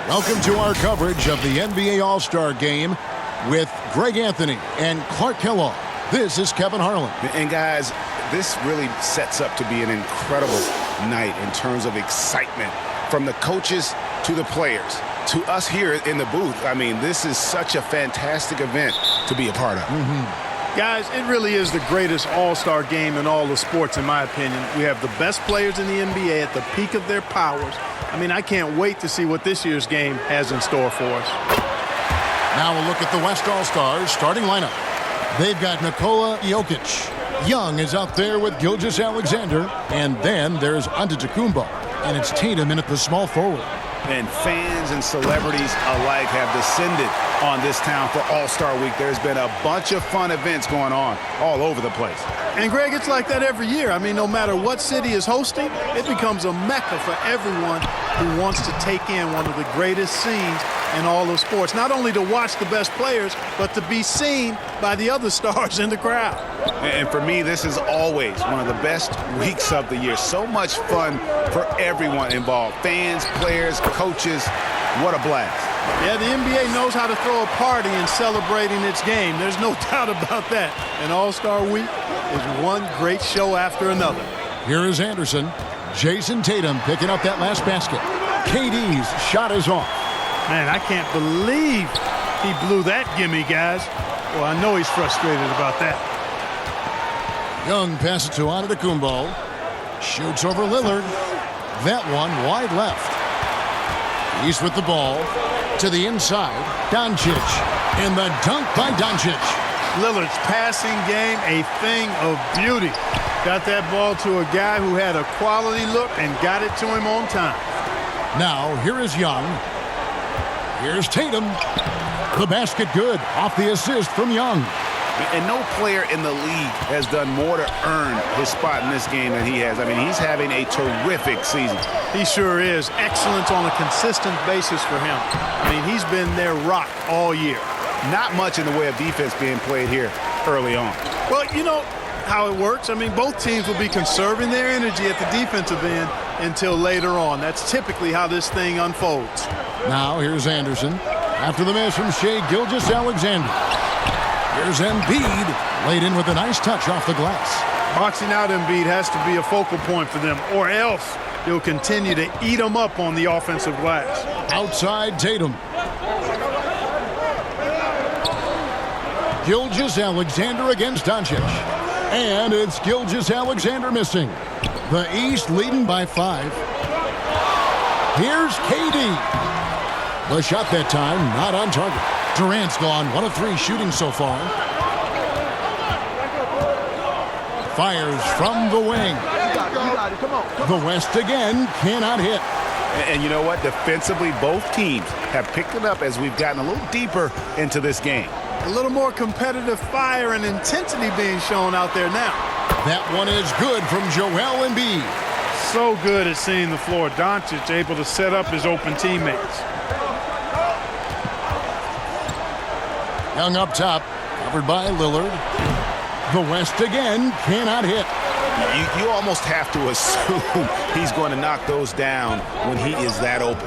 Welcome to our coverage of the NBA All Star Game with Greg Anthony and Clark Kellogg. This is Kevin Harlan. And guys, this really sets up to be an incredible night in terms of excitement from the coaches to the players to us here in the booth. I mean, this is such a fantastic event to be a part of. Guys, it really is the greatest all-star game in all the sports, in my opinion. We have the best players in the NBA at the peak of their powers. I mean, I can't wait to see what this year's game has in store for us. Now we'll look at the West All-Stars starting lineup. They've got Nikola Jokic. Young is out there with Gilgeous-Alexander. And then there's Antetokounmpo. And it's Tatum in at the small forward. And fans and celebrities alike have descended on this town for All-Star Week. There's been a bunch of fun events going on all over the place. And, Greg, it's like that every year. I mean, no matter what city is hosting, it becomes a mecca for everyone who wants to take in one of the greatest scenes in all of sports. Not only to watch the best players, but to be seen by the other stars in the crowd. And for me, this is always one of the best weeks of the year. So much fun for everyone involved. Fans, players, coaches. What a blast. Yeah, the NBA knows how to throw a party in celebrating its game. There's no doubt about that. And All-Star Week is one great show after another. Here is Andersen. Jason Tatum picking up that last basket. KD's shot is off. Man, I can't believe he blew that gimme, guys. Well, I know he's frustrated about that. Young passes to Antetokounmpo. Shoots over Lillard. That one wide left. He's with the ball. To the inside. Doncic. And the dunk by Doncic. Lillard's passing game, a thing of beauty. Got that ball to a guy who had a quality look and got it to him on time. Now, here is Young. Here's Tatum. The basket good off the assist from Young. And no player in the league has done more to earn his spot in this game than he has. I mean, he's having a terrific season. He sure is. Excellence on a consistent basis for him. I mean, he's been their rock all year. Not much in the way of defense being played here early on. Well, you know how it works. I mean, both teams will be conserving their energy at the defensive end until later on. That's typically how this thing unfolds. Now, here's Andersen. After the miss from Shai Gilgeous-Alexander. Here's Embiid, laid in with a nice touch off the glass. Boxing out Embiid has to be a focal point for them, or else he'll continue to eat them up on the offensive glass. Outside Tatum. Gilgeous-Alexander against Doncic. And it's Gilgeous-Alexander missing. The East leading by 5. Here's KD. The shot that time, not on target. Durant's gone 1 of 3 shooting so far. Fires from the wing. The West again cannot hit. And you know what? Defensively, both teams have picked it up as we've gotten a little deeper into this game. A little more competitive fire and intensity being shown out there now. That one is good from Joel Embiid. So good at seeing the floor. Doncic able to set up his open teammates. Young up top, covered by Lillard. The West again cannot hit. You almost have to assume he's going to knock those down when he is that open.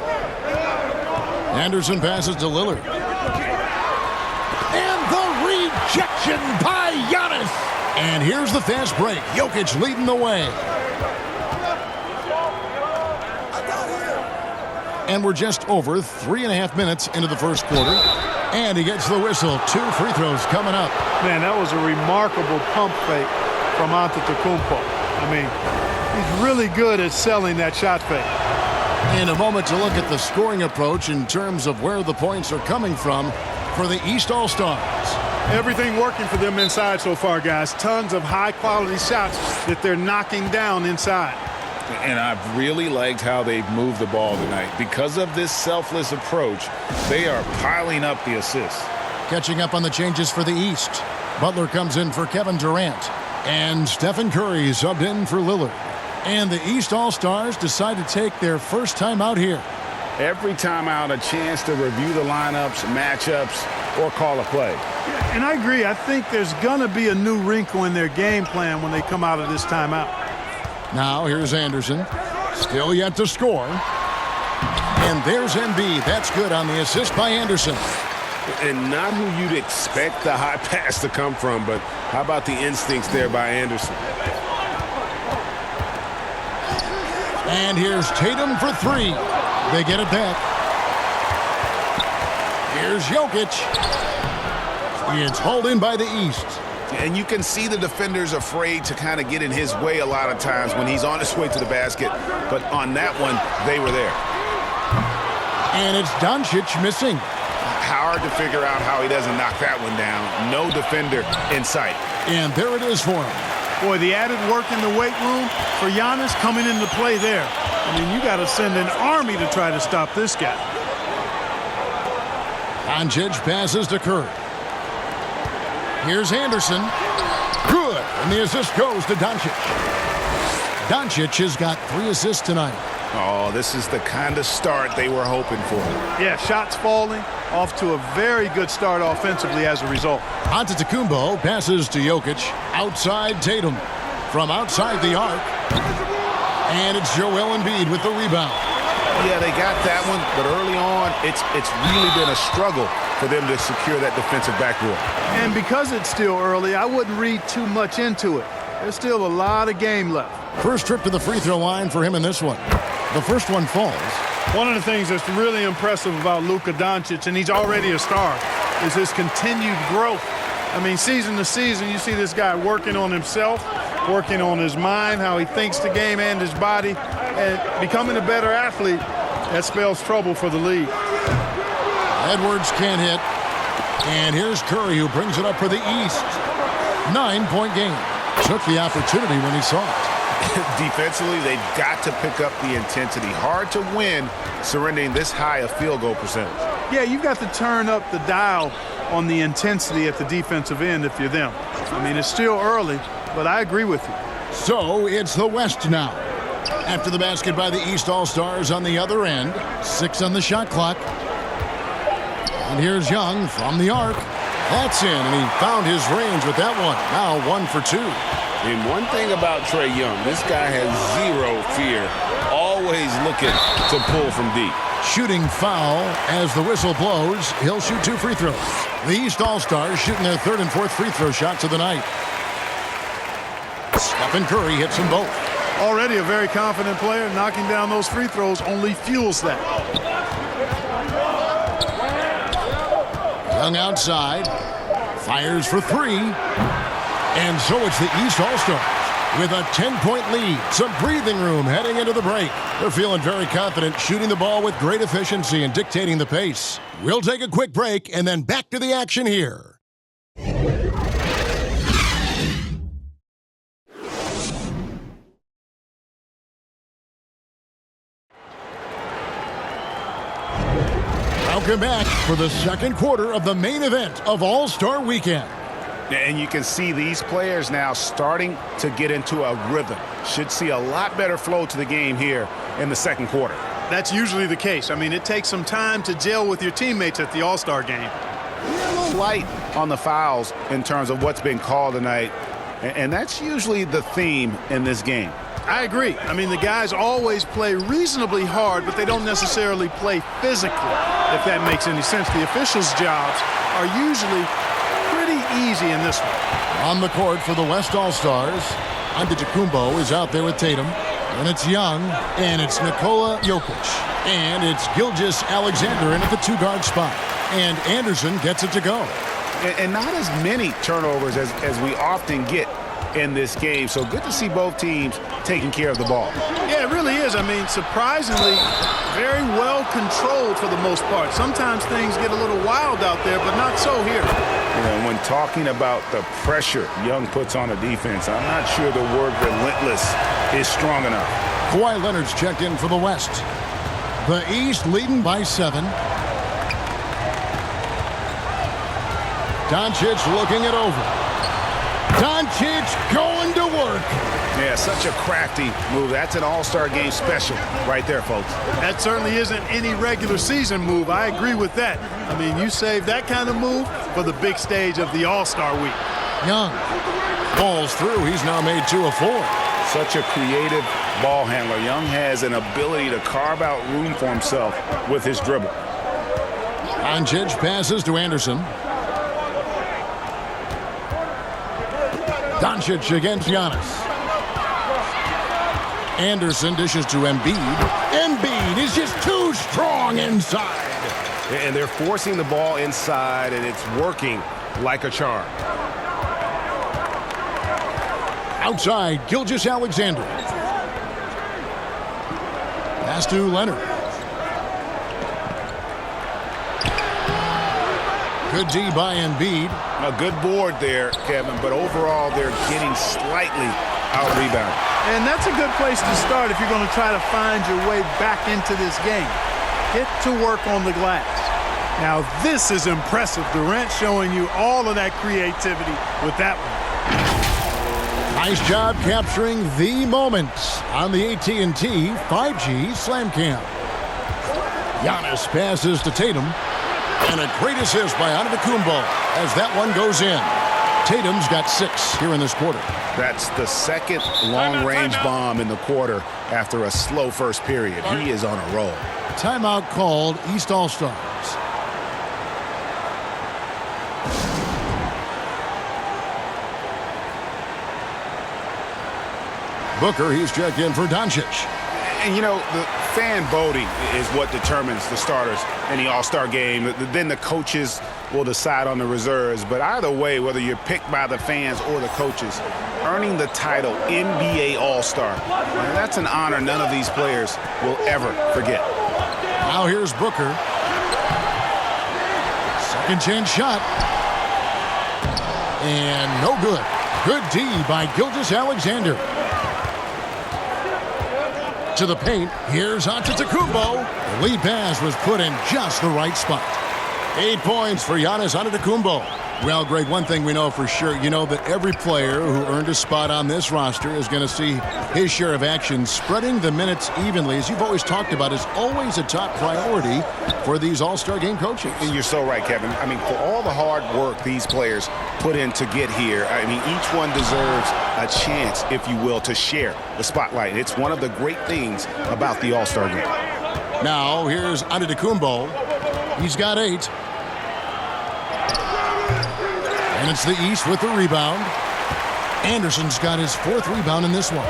Andersen passes to Lillard. And the rejection by Giannis. And here's the fast break. Jokic leading the way. And we're just over 3.5 minutes into the first quarter. And he gets the whistle. 2 free throws coming up. Man, that was a remarkable pump fake from Antetokounmpo. I mean, he's really good at selling that shot fake. In a moment to look at the scoring approach in terms of where the points are coming from for the East All-Stars. Everything working for them inside so far, guys. Tons of high-quality shots that they're knocking down inside. And I've really liked how they've moved the ball tonight. Because of this selfless approach, they are piling up the assists. Catching up on the changes for the East. Butler comes in for Kevin Durant. And Stephen Curry subbed in for Lillard. And the East All-Stars decide to take their first time out here. Every time out, a chance to review the lineups, matchups, or call a play. And I agree. I think there's going to be a new wrinkle in their game plan when they come out of this timeout. Now here's Andersen. Still yet to score. And there's Embiid. That's good on the assist by Andersen. And not who you'd expect the high pass to come from, but how about the instincts there by Andersen? And here's Tatum for three. They get it back. Here's Jokic. It's hauled in by the East. And you can see the defenders afraid to kind of get in his way a lot of times when he's on his way to the basket. But on that one, they were there. And it's Doncic missing. Hard to figure out how he doesn't knock that one down. No defender in sight. And there it is for him. Boy, the added work in the weight room for Giannis coming into play there. I mean, you got to send an army to try to stop this guy. Doncic passes to Curry. Here's Andersen. Good. And the assist goes to Doncic. Doncic has got 3 assists tonight. Oh, this is the kind of start they were hoping for. Yeah, shots falling, off to a very good start offensively as a result. Antetokounmpo passes to Jokic. Outside Tatum. From outside the arc. And it's Joel Embiid with the rebound. Yeah, they got that one, but early on, it's really been a struggle for them to secure that defensive backboard. And because it's still early, I wouldn't read too much into it. There's still a lot of game left. First trip to the free throw line for him in this one. The first one falls. One of the things that's really impressive about Luka Doncic, and he's already a star, is his continued growth. I mean, season to season, you see this guy working on himself, working on his mind, how he thinks the game and his body, and becoming a better athlete. That spells trouble for the league. Edwards can't hit. And here's Curry, who brings it up for the East. 9-point game. Took the opportunity when he saw it. Defensively, they've got to pick up the intensity. Hard to win surrendering this high a field goal percentage. Yeah, you've got to turn up the dial on the intensity at the defensive end if you're them. I mean, it's still early, but I agree with you. So it's the West now. After the basket by the East All-Stars on the other end. 6 on the shot clock. And here's Young from the arc. That's in, and he found his range with that one. Now 1 for 2. And one thing about Trae Young, this guy has zero fear. Always looking to pull from deep. Shooting foul as the whistle blows. He'll shoot 2 free throws. The East All-Stars shooting their 3rd and 4th free throw shots of the night. Stephen Curry hits them both. Already a very confident player. Knocking down those free throws only fuels that. Young outside. Fires for 3. And so it's the East All-Stars with a 10-point lead. Some breathing room heading into the break. They're feeling very confident, shooting the ball with great efficiency and dictating the pace. We'll take a quick break and then back to the action here. Welcome back for the second quarter of the main event of All-Star Weekend. And you can see these players now starting to get into a rhythm. Should see a lot better flow to the game here in the second quarter. That's usually the case. I mean, it takes some time to gel with your teammates at the All-Star game. A little light on the fouls in terms of what's been called tonight. And that's usually the theme in this game. I agree. I mean, the guys always play reasonably hard, but they don't necessarily play physically, if that makes any sense. The officials' jobs are usually pretty easy in this one. On the court for the West All-Stars, Antetokounmpo is out there with Tatum. And it's Young, and it's Nikola Jokic. And it's Gilgeous Alexander in at the 2-guard spot. And Andersen gets it to go. And not as many turnovers as we often get in this game. So good to see both teams taking care of the ball. Yeah, it really is. I mean, surprisingly, very well controlled for the most part. Sometimes things get a little wild out there, but not so here. You know, when talking about the pressure Young puts on a defense, I'm not sure the word relentless is strong enough. Kawhi Leonard's checked in for the West. The East leading by 7. Doncic looking it over. Doncic going to work. Yeah, such a crafty move. That's an All-Star Game special right there, folks. That certainly isn't any regular season move. I agree with that. I mean, you save that kind of move for the big stage of the All-Star week. Young falls through. He's now made 2 of 4. Such a creative, ball handler. Young has an ability to carve out room for himself with his dribble. Doncic passes to Andersen. Doncic against Giannis. Andersen dishes to Embiid. Embiid is just too strong inside. And they're forcing the ball inside, and it's working like a charm. Outside, Gilgeous-Alexander. Pass to Leonard. Good D by Embiid. A good board there, Kevin, but overall they're getting slightly out-rebounded. And that's a good place to start if you're going to try to find your way back into this game. Get to work on the glass. Now this is impressive. Durant showing you all of that creativity with that one. Nice job capturing the moments on the AT&T 5G Slam Cam. Giannis passes to Tatum. And a great assist by Antetokounmpo as that one goes in. Tatum's got 6 here in this quarter. That's the second long-range bomb in the quarter after a slow first period. He is on a roll. Timeout called, East All Stars. Booker, he's checked in for Doncic. And, you know, the fan voting is what determines the starters in the All-Star game. Then the coaches will decide on the reserves. But either way, whether you're picked by the fans or the coaches, earning the title NBA All-Star, that's an honor none of these players will ever forget. Now here's Booker. Second chance shot. And no good. Good D by Gilgeous-Alexander. To the paint, here's Antetokounmpo. The lead pass was put in just the right spot. 8 points for Giannis Antetokounmpo. Well, Greg, one thing we know for sure, you know that every player who earned a spot on this roster is going to see his share of action. Spreading the minutes evenly, as you've always talked about, is always a top priority for these All-Star Game coaches. And you're so right, Kevin. I mean, for all the hard work these players put in to get here, I mean, each one deserves a chance, if you will, to share the spotlight. It's one of the great things about the All-Star Game. Now, here's Antetokounmpo. He's got 8. And it's the East with the rebound. Andersen's got his 4th rebound in this one.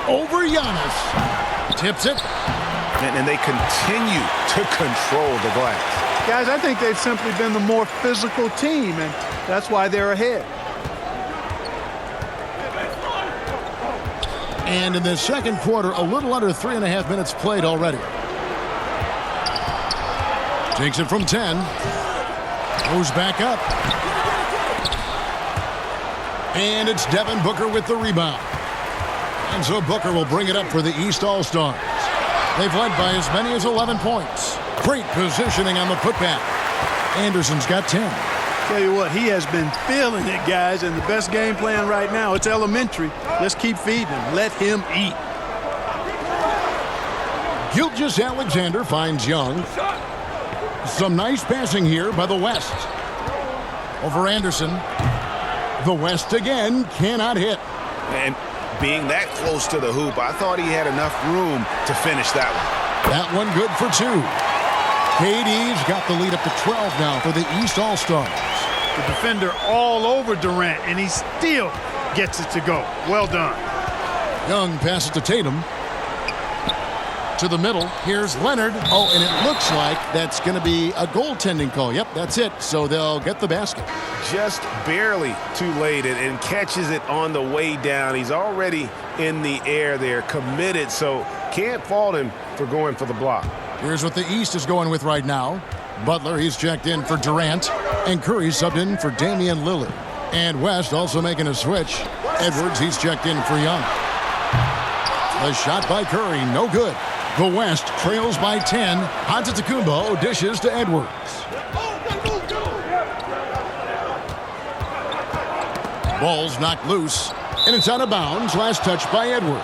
Over Giannis. Tips it. And they continue to control the glass. Guys, I think they've simply been the more physical team, and that's why they're ahead. And in the second quarter, a little under 3.5 minutes played already. Takes it from 10. Goes back up. And it's Devin Booker with the rebound. And so Booker will bring it up for the East All-Stars. They've led by as many as 11 points. Great positioning on the putback. Andersen's got 10. Tell you what, he has been feeling it, guys, and the best game plan right now, it's elementary. Let's keep feeding him. Let him eat. Gilgeous-Alexander finds Young. Some nice passing here by the West. Over Andersen. The West again cannot hit. And being that close to the hoop, I thought he had enough room to finish that one. That one good for 2. KD's got the lead up to 12 now for the East All-Stars. The defender all over Durant, and he still gets it to go. Well done. Young passes to Tatum. To the middle. Here's Leonard. Oh, and it looks like that's going to be a goaltending call. Yep, that's it. So they'll get the basket. Just barely too late and catches it on the way down. He's already in the air there, committed, so can't fault him for going for the block. Here's what the East is going with right now. Butler, he's checked in for Durant. And Curry subbed in for Damian Lillard. And West also making a switch. Edwards, he's checked in for Young. A shot by Curry, no good. The West trails by 10. Antetokounmpo dishes to Edwards. Ball's knocked loose, and it's out of bounds. Last touch by Edwards.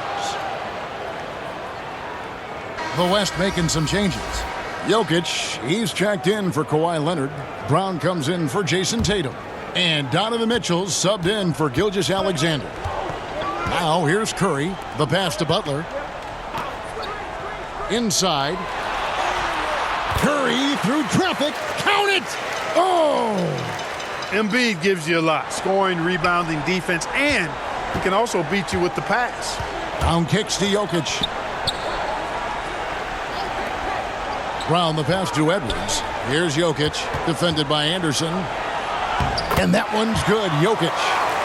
The West making some changes. Jokic, he's checked in for Kawhi Leonard. Brown comes in for Jason Tatum. And Donovan Mitchell's subbed in for Gilgeous-Alexander. Now here's Curry. The pass to Butler. Inside. Curry through traffic. Count it! Oh! Embiid gives you a lot. Scoring, rebounding, defense, and he can also beat you with the pass. Down kicks to Jokic. Brown the pass to Edwards. Here's Jokic, defended by Andersen. And that one's good. Jokic.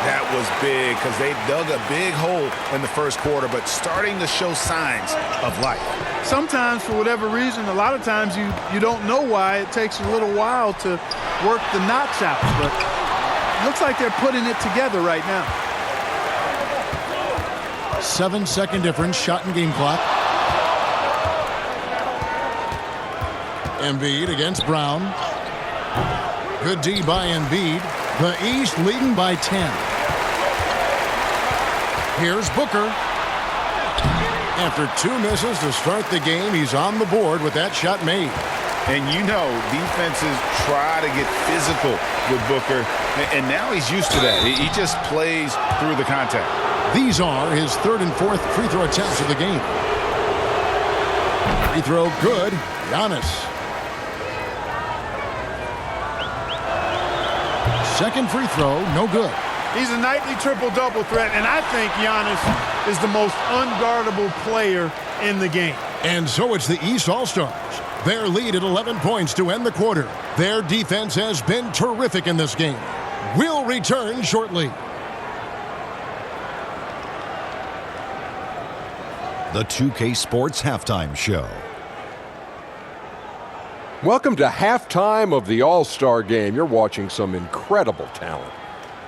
That was big because they dug a big hole in the first quarter, but starting to show signs of life. Sometimes, for whatever reason, a lot of times you don't know why. It takes a little while to work the knots out, but it looks like they're putting it together right now. 7-second difference, shot and game clock. Embiid against Brown. Good D by Embiid. The East leading by 10. Here's Booker. After 2 misses to start the game, he's on the board with that shot made. And you know, defenses try to get physical with Booker, and now he's used to that. He just plays through the contact. These are his 3rd and 4th free throw attempts of the game. Free throw good. Giannis. Second free throw, no good. He's a nightly triple-double threat, and I think Giannis is the most unguardable player in the game. And so it's the East All-Stars. Their lead at 11 points to end the quarter. Their defense has been terrific in this game. We'll return shortly. The 2K Sports Halftime Show. Welcome to halftime of the All-Star Game. You're watching some incredible talent.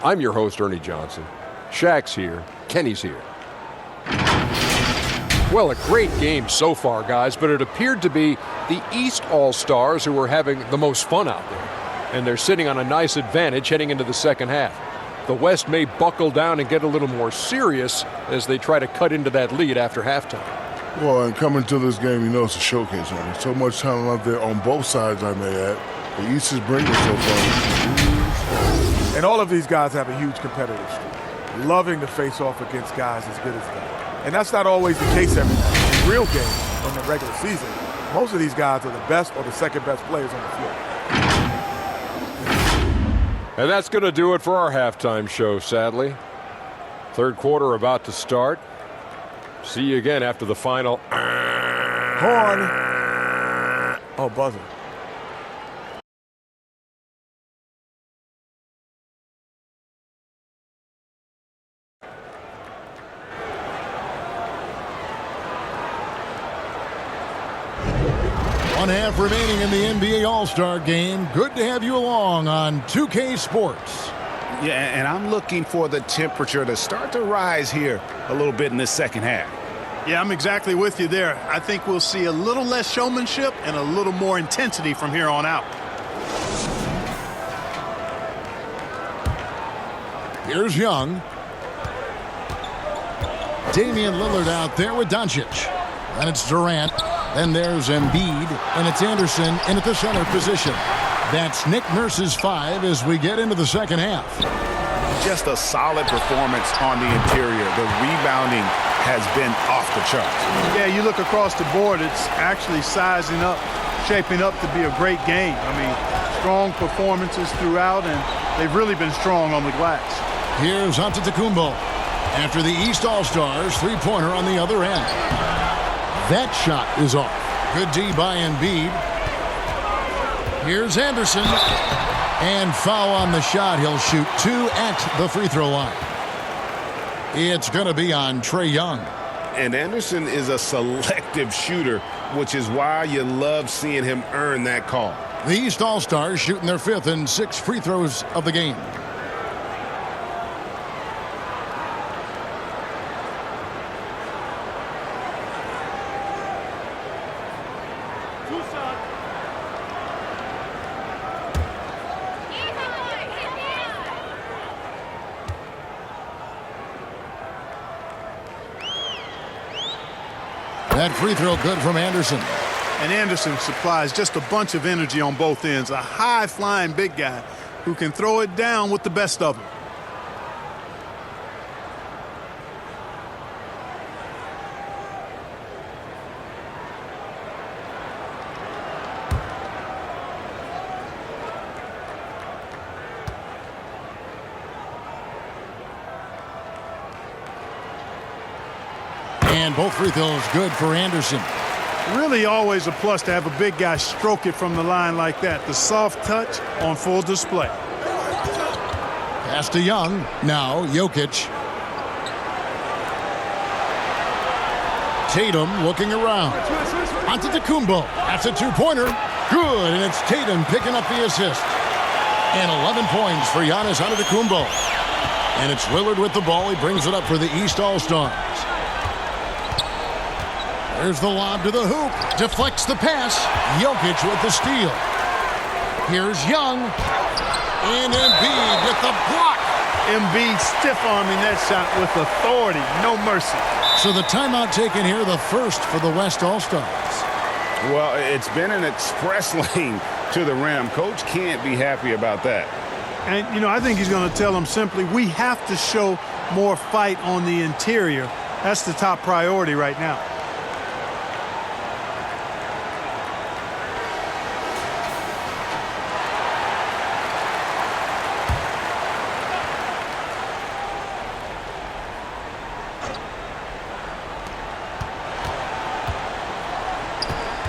I'm your host, Ernie Johnson. Shaq's here. Kenny's here. Well, a great game so far, guys, but it appeared to be the East All-Stars who were having the most fun out there. And they're sitting on a nice advantage heading into the second half. The West may buckle down and get a little more serious as they try to cut into that lead after halftime. Well, and coming to this game, you know it's a showcase, man. So much talent out there on both sides, I may add. The East is bringing so far. And all of these guys have a huge competitive streak, loving to face off against guys as good as them. And that's not always the case every night. In the real game, in the regular season, most of these guys are the best or the second best players on the field. And that's going to do it for our halftime show, sadly. Third quarter about to start. See you again after the final. Horn. Oh, buzzer. One half remaining in the NBA All-Star Game. Good to have you along on 2K Sports. Yeah, and I'm looking for the temperature to start to rise here a little bit in this second half. Yeah, I'm exactly with you there. I think we'll see a little less showmanship and a little more intensity from here on out. Here's Young. Damian Lillard out there with Doncic. And it's Durant. Then there's Embiid. And it's Andersen in at the center position. That's Nick Nurse's 5 as we get into the second half. Just a solid performance on the interior. The rebounding has been off the charts. Yeah, you look across the board, it's actually sizing up, shaping up to be a great game. I mean, strong performances throughout, and they've really been strong on the glass. Here's Antetokounmpo. After the East All-Stars, three-pointer on the other end. That shot is off. Good D by Embiid. Here's Andersen. And foul on the shot. He'll shoot 2 at the free throw line. It's going to be on Trae Young. And Andersen is a selective shooter, which is why you love seeing him earn that call. The East All-Stars shooting their 5th and 6th free throws of the game. That free throw good from Andersen. And Andersen supplies just a bunch of energy on both ends. A high-flying big guy who can throw it down with the best of them. And both free throws good for Andersen. Really always a plus to have a big guy stroke it from the line like that. The soft touch on full display. Pass to Young. Now Jokic. Tatum looking around. Antetokounmpo. That's a two-pointer. Good, and it's Tatum picking up the assist. And 11 points for Giannis Antetokounmpo. And it's Lillard with the ball. He brings it up for the East All-Stars. There's the lob to the hoop. Deflects the pass. Jokic with the steal. Here's Young. And Embiid with the block. Embiid stiff-arming that shot with authority. No mercy. So the timeout taken here, the first for the West All-Stars. Well, it's been an express lane to the rim. Coach can't be happy about that. And, you know, I think he's going to tell them simply, we have to show more fight on the interior. That's the top priority right now.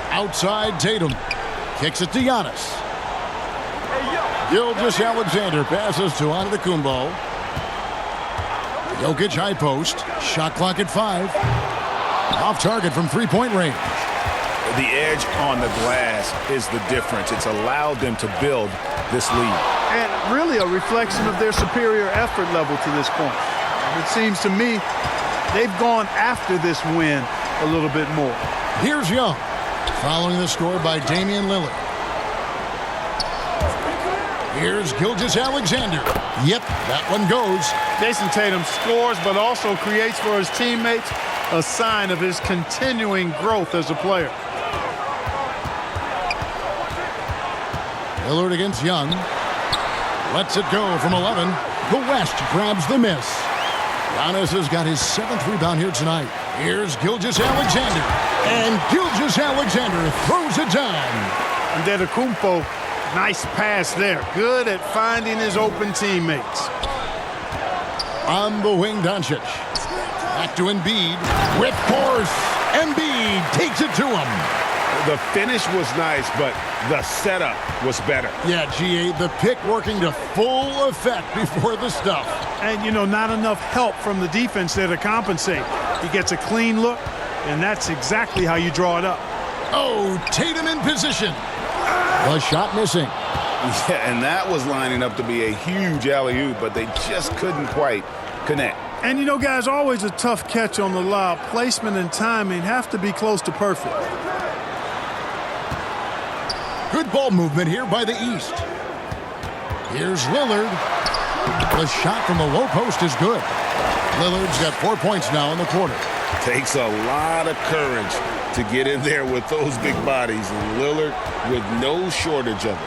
Outside Tatum. Kicks it to Giannis. Gilgeous-Alexander passes to Antetokounmpo. Jokic high post. Shot clock at 5. Off target from three-point range. The edge on the glass is the difference. It's allowed them to build this lead. And really a reflection of their superior effort level to this point. It seems to me they've gone after this win a little bit more. Here's Young. Following the score by Damian Lillard. Here's Gilgeous-Alexander. Yep, that one goes. Jason Tatum scores, but also creates for his teammates a sign of his continuing growth as a player. Lillard against Young. Lets it go from 11. The West grabs the miss. Giannis has got his 7th rebound here tonight. Here's Gilgeous-Alexander. And Gilgeous-Alexander throws it down. Antetokounmpo, nice pass there. Good at finding his open teammates. On the wing, Doncic. Back to Embiid. With force. Embiid takes it to him. The finish was nice, but the setup was better. Yeah, GA, the pick working to full effect before the stuff. And, you know, not enough help from the defense there to compensate. He gets a clean look, and that's exactly how you draw it up. Oh, Tatum in position. The shot missing. Yeah, and that was lining up to be a huge alley-oop, but they just couldn't quite connect. And, you know, guys, always a tough catch on the lob. Placement and timing have to be close to perfect. Good ball movement here by the East. Here's Lillard. The shot from the low post is good. Lillard's got 4 points now in the quarter. Takes a lot of courage to get in there with those big bodies, and Lillard with no shortage of it.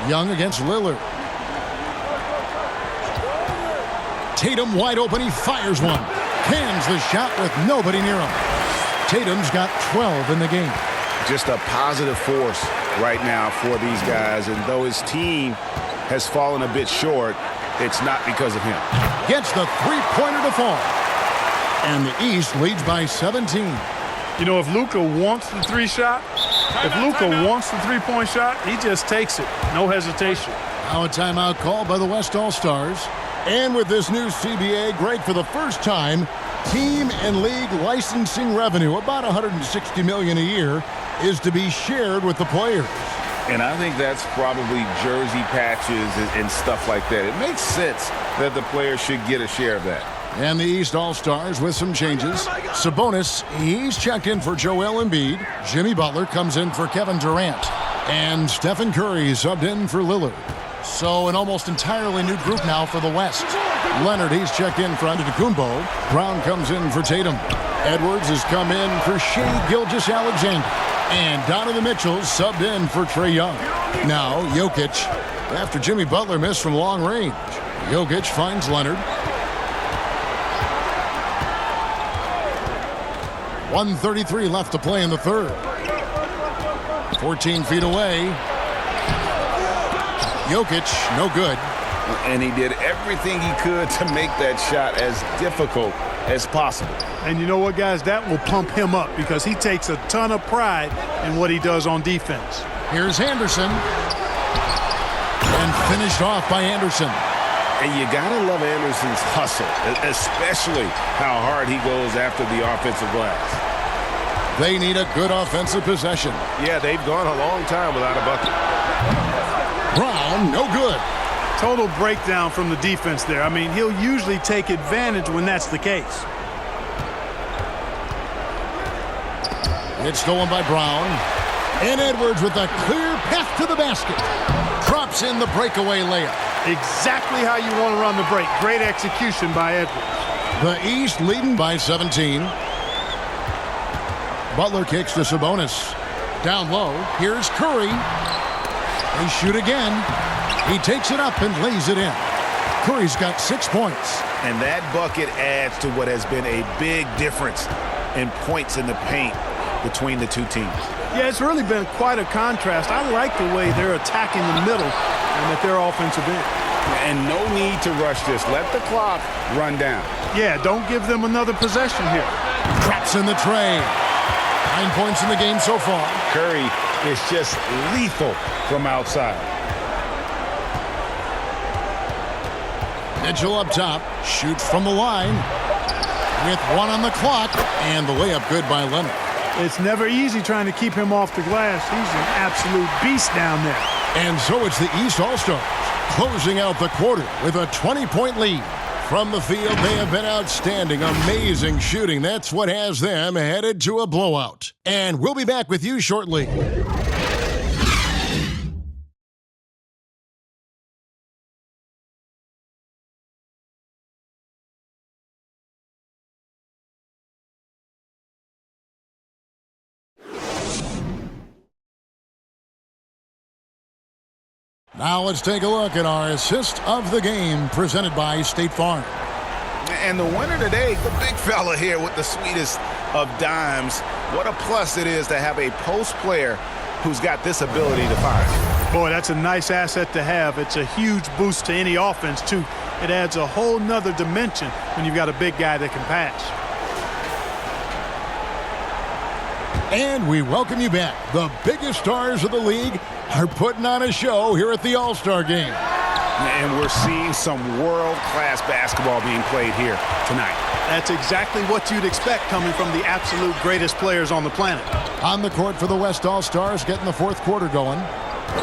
Young against Lillard. Tatum wide open. He fires one. Cans the shot with nobody near him. Tatum's got 12 in the game. Just a positive force right now for these guys, and though his team has fallen a bit short, it's not because of him. Gets the three-pointer to fall. And the East leads by 17. You know, if Luka wants the three-point shot, he just takes it. No hesitation. Now a timeout called by the West All-Stars. And with this new CBA, great for the first time, team and league licensing revenue, about $160 million a year, is to be shared with the players. And I think that's probably jersey patches and stuff like that. It makes sense that the players should get a share of that. And the East All-Stars with some changes. Sabonis, he's checked in for Joel Embiid. Jimmy Butler comes in for Kevin Durant. And Stephen Curry subbed in for Lillard. So an almost entirely new group now for the West. Leonard, he's checked in for Antetokounmpo. Brown comes in for Tatum. Edwards has come in for Shai Gilgeous-Alexander. And Donovan Mitchell subbed in for Trae Young. Now Jokic, after Jimmy Butler missed from long range. Jokic finds Leonard. 1:33 left to play in the third. 14 feet away. Jokic, no good. And he did everything he could to make that shot as difficult as possible. And you know what, guys? That will pump him up because he takes a ton of pride in what he does on defense. Here's Andersen. And finished off by Andersen. And you got to love Andersen's hustle, especially how hard he goes after the offensive glass. They need a good offensive possession. Yeah, they've gone a long time without a bucket. Brown, no good. Total breakdown from the defense there. I mean, he'll usually take advantage when that's the case. It's stolen by Brown. And Edwards with a clear path to the basket. Drops in the breakaway layup. Exactly how you want to run the break. Great execution by Edwards. The East leading by 17. Butler kicks to Sabonis. Down low, here's Curry. They shoot again. He takes it up and lays it in. Curry's got 6 points. And that bucket adds to what has been a big difference in points in the paint between the two teams. Yeah, it's really been quite a contrast. I like the way they're attacking the middle and at their offensive end. And no need to rush this. Let the clock run down. Yeah, don't give them another possession here. Traps in the tray. 9 points in the game so far. Curry is just lethal from outside. Mitchell up top. Shoots from the line. With 1 on the clock. And the layup good by Leonard. It's never easy trying to keep him off the glass. He's an absolute beast down there. And so it's the East All-Stars closing out the quarter with a 20-point lead. From the field, they have been outstanding, amazing shooting. That's what has them headed to a blowout. And we'll be back with you shortly. Now let's take a look at our assist of the game presented by State Farm. And the winner today, the big fella here with the sweetest of dimes. What a plus it is to have a post player who's got this ability to fire. Boy, that's a nice asset to have. It's a huge boost to any offense, too. It adds a whole nother dimension when you've got a big guy that can pass. And we welcome you back. The biggest stars of the league are putting on a show here at the All Star Game. And we're seeing some world-class basketball being played here tonight. That's exactly what you'd expect coming from the absolute greatest players on the planet. On the court for the West All-Stars, getting the fourth quarter going.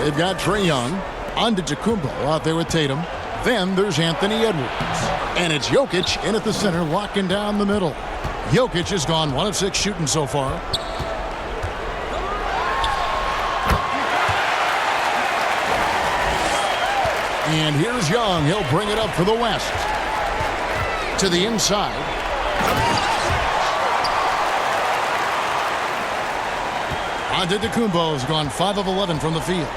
They've got Trae Young, Antetokounmpo out there with Tatum. Then there's Anthony Edwards. And it's Jokic in at the center, locking down the middle. Jokic has gone 1 of 6 shooting so far. And here's Young. He'll bring it up for the West. To the inside. Antetokounmpo has gone 5 of 11 from the field.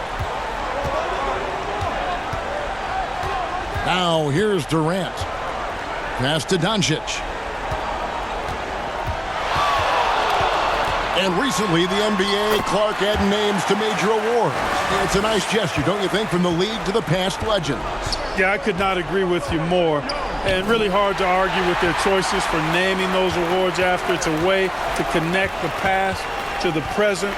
Now here's Durant. Pass to Doncic. And recently, the NBA, Clark added names to major awards. It's a nice gesture, don't you think, from the league to the past legends? Yeah, I could not agree with you more. And really hard to argue with their choices for naming those awards after. It's a way to connect the past to the present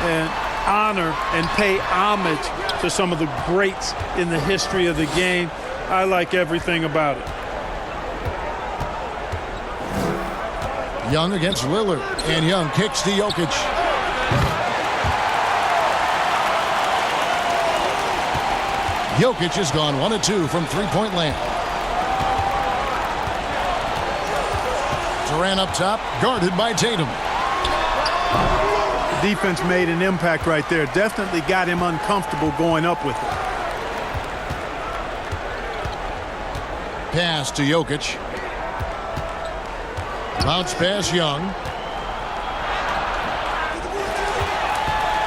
and honor and pay homage to some of the greats in the history of the game. I like everything about it. Young against Lillard, and Young kicks to Jokic. Jokic has gone 1 of 2 from three-point land. Durant up top, guarded by Tatum. Defense made an impact right there. Definitely got him uncomfortable going up with it. Pass to Jokic. Bounce pass Young.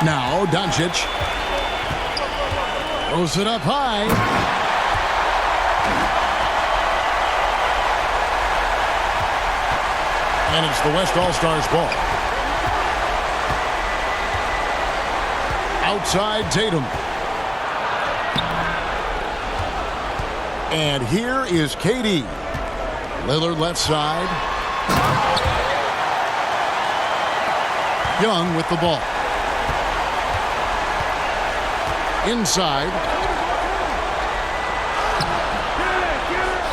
Now Doncic. Throws it up high. And it's the West All-Stars ball. Outside Tatum. And here is KD. Lillard left side. Young with the ball. Inside.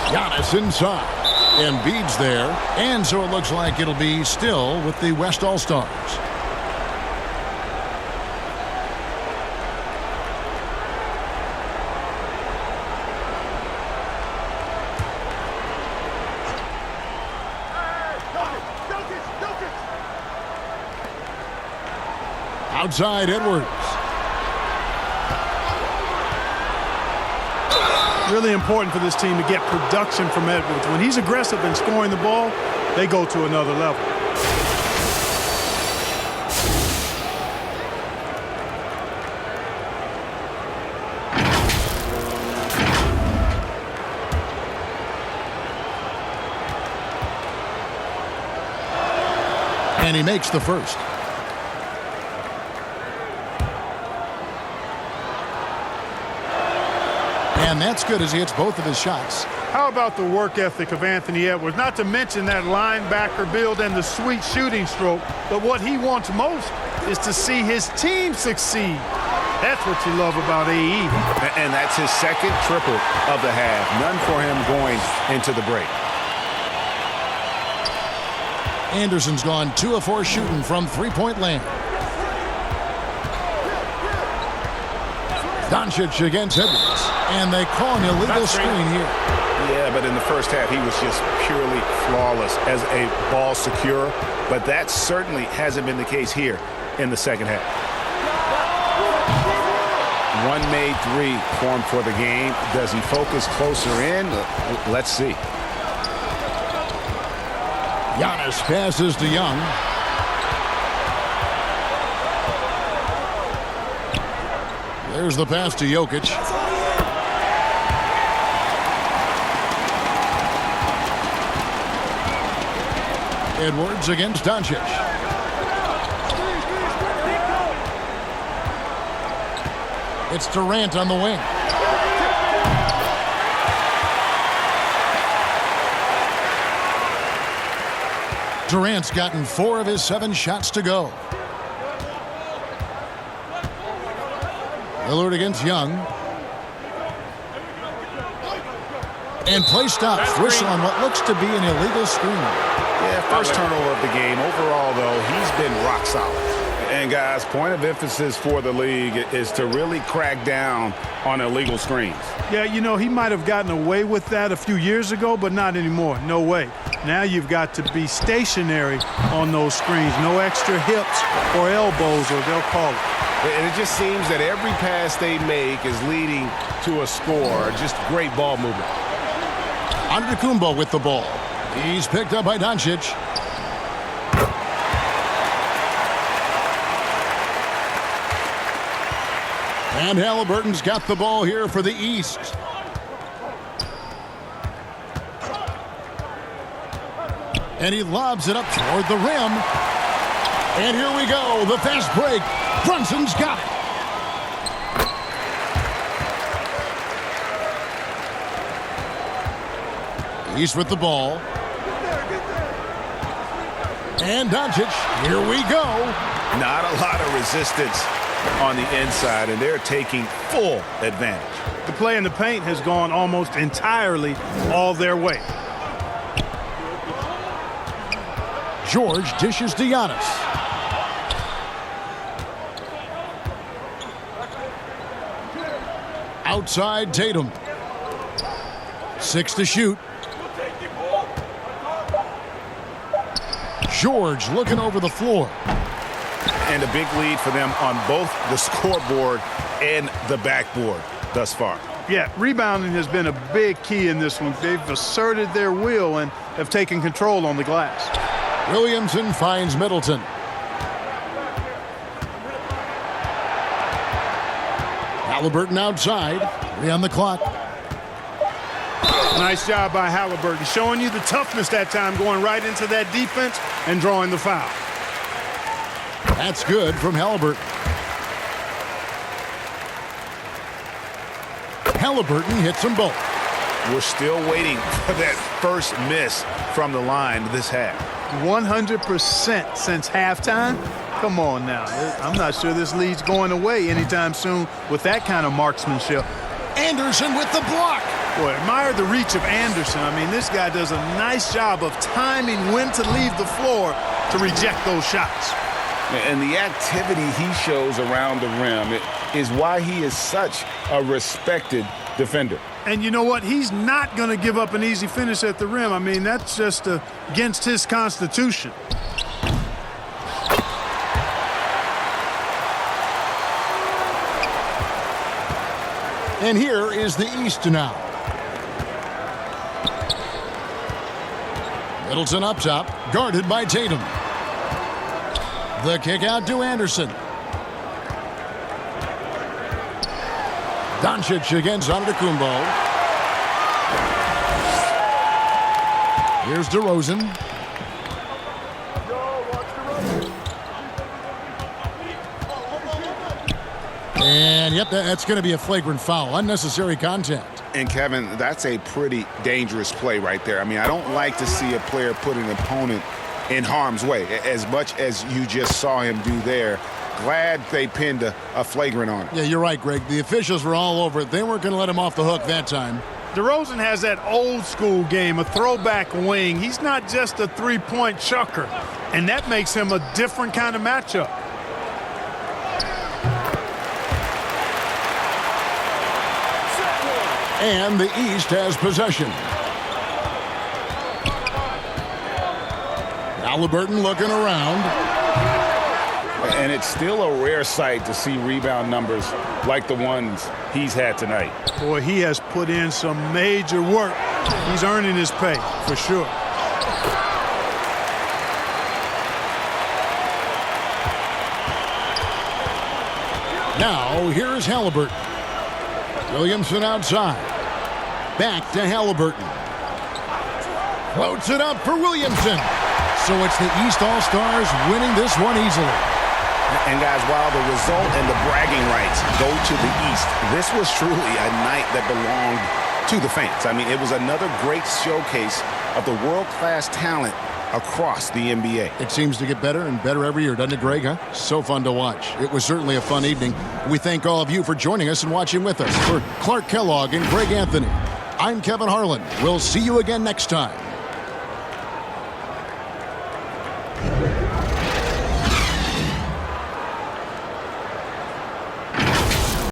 Giannis inside. Embiid's there. And so it looks like it'll be still with the West All Stars. Outside Edwards. Really important for this team to get production from Edwards. When he's aggressive and scoring the ball, they go to another level. And he makes the first. And that's good as he hits both of his shots. How about the work ethic of Anthony Edwards? Not to mention that linebacker build and the sweet shooting stroke. But what he wants most is to see his team succeed. That's what you love about AE. And that's his second triple of the half. None for him going into the break. Andersen's gone 2 of 4 shooting from three-point land. Doncic against Edwards. And they call an illegal screen here. Yeah, but in the first half, he was just purely flawless as a ball securer. But that certainly hasn't been the case here in the second half. One made three for him for the game. Does he focus closer in? Let's see. Giannis passes to Young. There's the pass to Jokic. Edwards against Doncic. It's Durant on the wing. Durant's gotten 4 of his 7 shots to go. Lillard against Young. And play stops. Whistle on what looks to be an illegal screen. Yeah, first turnover of the game. Overall, though, he's been rock solid. And, guys, point of emphasis for the league is to really crack down on illegal screens. Yeah, you know, he might have gotten away with that a few years ago, but not anymore. No way. Now you've got to be stationary on those screens. No extra hips or elbows, or they'll call it. And it just seems that every pass they make is leading to a score. Just great ball movement. Antetokounmpo with the ball. He's picked up by Doncic. And Halliburton's got the ball here for the East. And he lobs it up toward the rim. And here we go, the fast break. Brunson's got it. East with the ball. And Doncic, here we go. Not a lot of resistance on the inside, and they're taking full advantage. The play in the paint has gone almost entirely all their way. George dishes to Giannis. Outside Tatum. 6 to shoot. George looking over the floor. And a big lead for them on both the scoreboard and the backboard thus far. Yeah, rebounding has been a big key in this one. They've asserted their will and have taken control on the glass. Williamson finds Middleton. Halliburton outside. 3 on the clock. Nice job by Halliburton, showing you the toughness that time, going right into that defense and drawing the foul. That's good from Halliburton. Halliburton hits them both. we're still waiting for that first miss from the line this half. 100% since halftime? Come on now. I'm not sure this lead's going away anytime soon with that kind of marksmanship. Andersen with the block. Boy, admire the reach of Andersen. I mean, this guy does a nice job of timing when to leave the floor to reject those shots. And the activity he shows around the rim is why he is such a respected defender. And you know what? He's not going to give up an easy finish at the rim. I mean, that's just against his constitution. And here is the East now. Middleton up top, guarded by Tatum. The kick out to Andersen. Doncic against Antetokounmpo. Here's DeRozan. And yep, that's going to be a flagrant foul. Unnecessary contact. And Kevin, that's a pretty dangerous play right there. I mean, I don't like to see a player put an opponent in harm's way as much as you just saw him do there. Glad they pinned a flagrant on him. Yeah, you're right, Greg. The officials were all over it. They weren't going to let him off the hook that time. DeRozan has that old school game, a throwback wing. He's not just a three-point chucker, and that makes him a different kind of matchup. And the East has possession. Halliburton looking around. And it's still a rare sight to see rebound numbers like the ones he's had tonight. Boy, he has put in some major work. He's earning his pay, for sure. Now, here's Halliburton. Williamson outside. Back to Halliburton. Floats it up for Williamson. So it's the East All-Stars winning this one easily. And guys, while the result and the bragging rights go to the East, this was truly a night that belonged to the fans. I mean, it was another great showcase of the world-class talent across the NBA. It seems to get better and better every year, doesn't it, Greg? Huh? So fun to watch. It was certainly a fun evening. We thank all of you for joining us and watching with us. For Clark Kellogg and Greg Anthony, I'm Kevin Harlan. We'll see you again next time